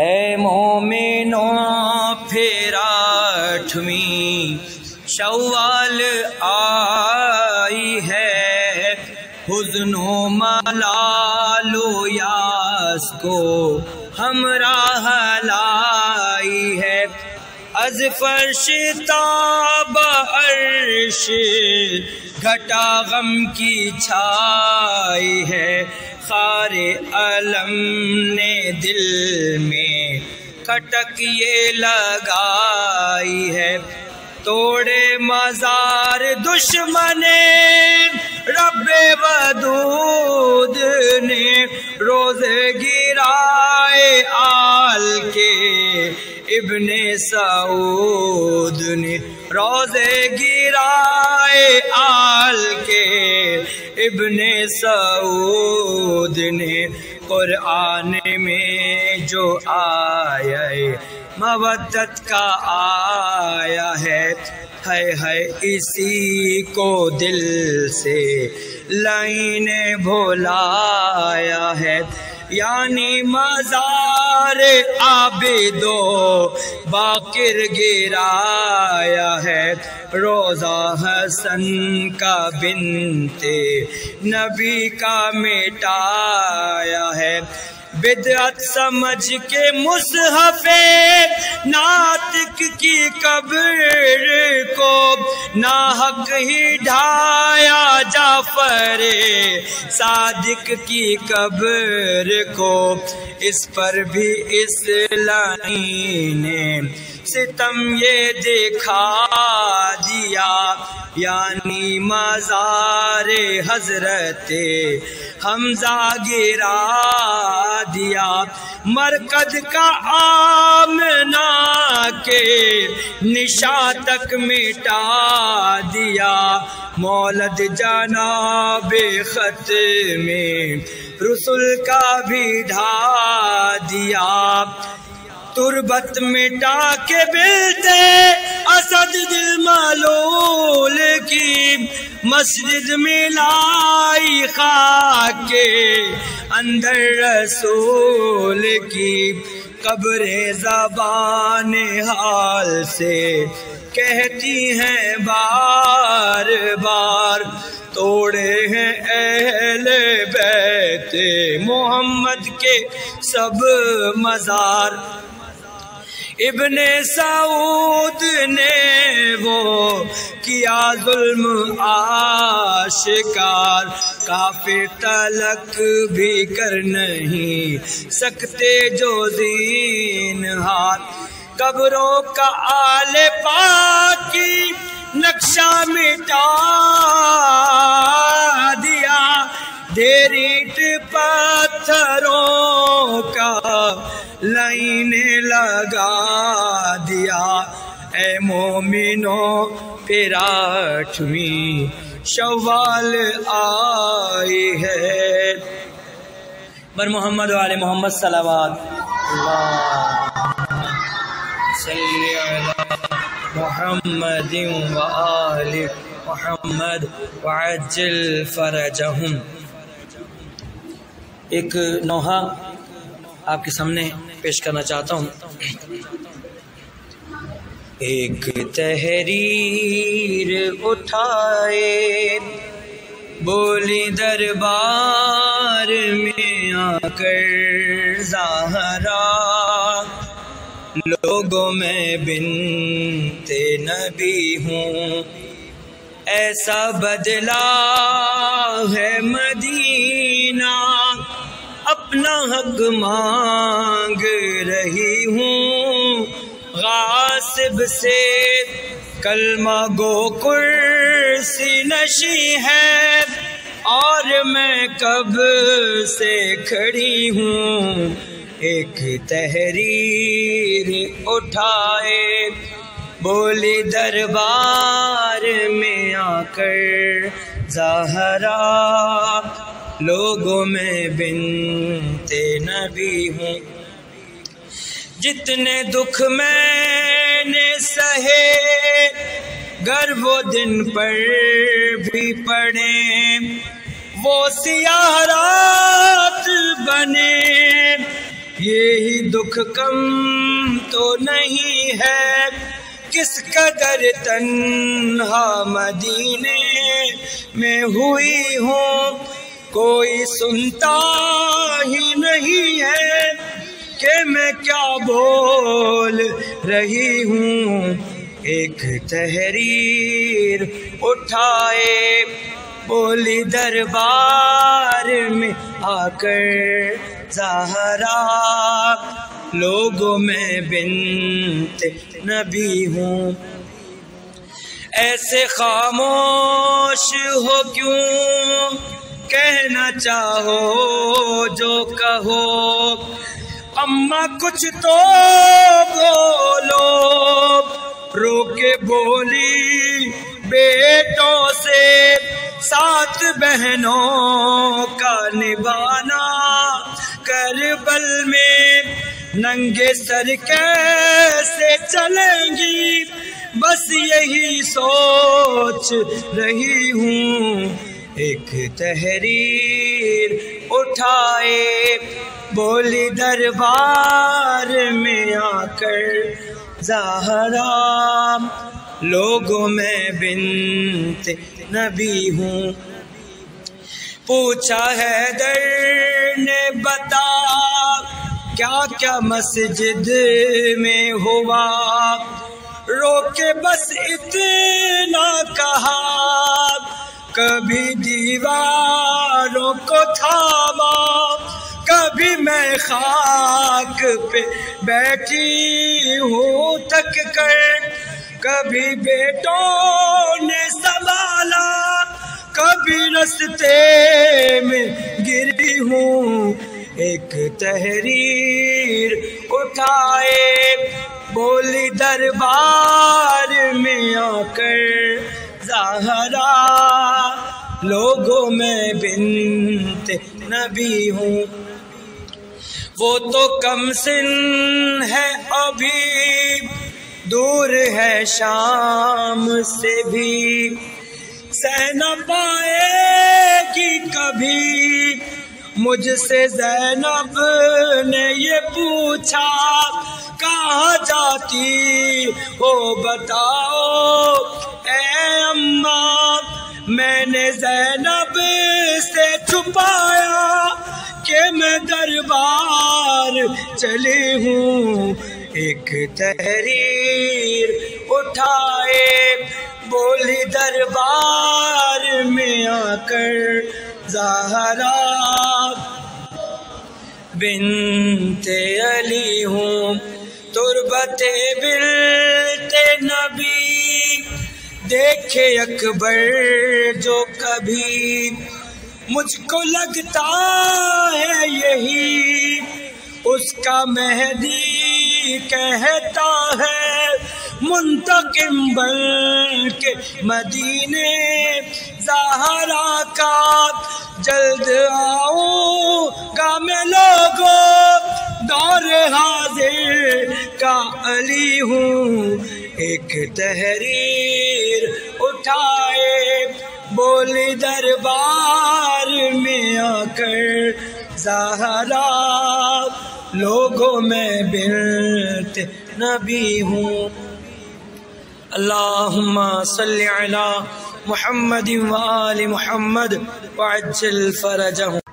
اے مومنوں پھر آٹھویں شوال آئی ہے، حزن و ملال و یاس کو ہمراہ لائی ہے، از فرش تاب عرش گھٹا غم کی چھائی ہے، خار علم نے دل میں کھٹک یہ لگائی ہے، توڑے مزار دشمن رب ودود نے، روز گرائے آل کے ابن سعود نے، روز گرائے آل کے ابن سعود نے، قرآن میں جو آیا مودت کا آیا ہے اسی کو دل سے لائی نے بھولایا ہے، یعنی مزار عابد و باقر گرایا ہے، روضہ حسن کا بنت نبی کا مٹایا ہے، بدعت سمجھ کے مصحف ناطق کی قبر کو ناحق ہی ڈھایا، جعفر صادق کی قبر کو اس پر بھی اسلامی نے ستم یہ دکھا دیا، یعنی مزار حضرت حمزہ گرا دیا، مرکز کا آمنہ کے نشاں تک مٹا دیا، مولد جناب ختم رسول کا بھی ڈھا دیا، تربت مٹا کے بلتے اسد دل ملول کی، مسجد ملائی خاک کے اندر رسول کی، قبر زبان حال سے کہتی ہیں بار بار، توڑے ہیں اہل بیت محمد کے سب مزار، ابن سعود نے وہ کیا ظلم آشکار، کافر تلک بھی کر نہیں سکتے جو زینہار، قبروں کا آل پاک کی نقشہ مٹا دیا، ڈھیر اینٹ پتھروں کا لائن لگا دیا، اے مومنوں پھر آٹھویں شوال آئی ہے، بر محمد و آل محمد صلوات اللہ صلی علی محمد و آل محمد وعجل فرجہم۔ ایک نوحہ آپ کے سامنے پیش کرنا چاہتا ہوں۔ ایک تحریر اٹھائے بولی دربار میں آ کر زہرا، لوگوں میں بنت نبی ہوں، ایسا بدلا ہے مدینہ، اپنا حق مانگ رہی ہوں، غاصب سے کلمہ گو کرسی نشی ہے، اور میں کب سے کھڑی ہوں، ایک تحریر اٹھائے بولی دربار میں آ کر زہرا، لوگوں میں بنت نبی ہوں، جتنے دکھ میں نے سہے گر وہ دن پر بھی پڑے، وہ سیاہ رات بنے یہی دکھ کم تو نہیں ہے، کس قدر تنہا مدینے میں ہوئی ہوں، کوئی سنتا ہی نہیں ہے کہ میں کیا بول رہی ہوں۔ ایک تحریر اٹھائے بولی دربار میں آ کر زہرا، لوگوں میں بنت نبی ہوں۔ ایسے خاموش ہو کیوں، کہنا چاہو جو کہو، اماں کچھ تو بولو۔ رو کے بولی بیٹوں سے، سات بہنوں کا نبھانا کربل میں ننگے سر کیسے چلیں گی، بس یہی سوچ رہی ہوں۔ ایک تحریر اٹھائے بولی دربار میں آ کر زہرا، لوگوں میں بنت نبی ہوں۔ پوچھا حیدر نے بتا کیا کیا مسجد میں ہوا، رو کے بس اتنا کہا، کبھی دیواروں کو تھاما، کبھی میں خاک پہ بیٹھی ہوں تھک کر، کبھی بیٹوں نے سنبھالا، کبھی رستے میں گری ہوں۔ ایک تحریر اٹھائے بولی دربار میں آ کر زہرا، لوگوں میں بنت نبی ہوں۔ وہ تو کم سن ہے ابھی، دور ہے شام سے بھی، سہ نہ پائے گی کبھی۔ مجھ سے زینب نے یہ پوچھا کہاں جاتی ہو بتاؤ اے اماں، میں نے زینب سے چھپایا کہ میں دربار چلی ہوں۔ ایک تحریر اٹھائے بولی دربار میں آ کر زہرا، بنت علی ہوں۔ تربت بنت نبی دیکھے اکبر جو کبھی، مجھ کو لگتا ہے یہی اس کا مہدی کہتا ہے، منتقم بن کے مدینے زہرا کا جلد آؤں گا میں لوگوں، دور حاضر کا علی ہوں۔ ایک تحریر اٹھائے بولی دربار میں آ کر زہرا، لوگوں میں بنت نبی ہوں۔ اللہم صلی علی محمد وآل محمد وعجل فرجہم۔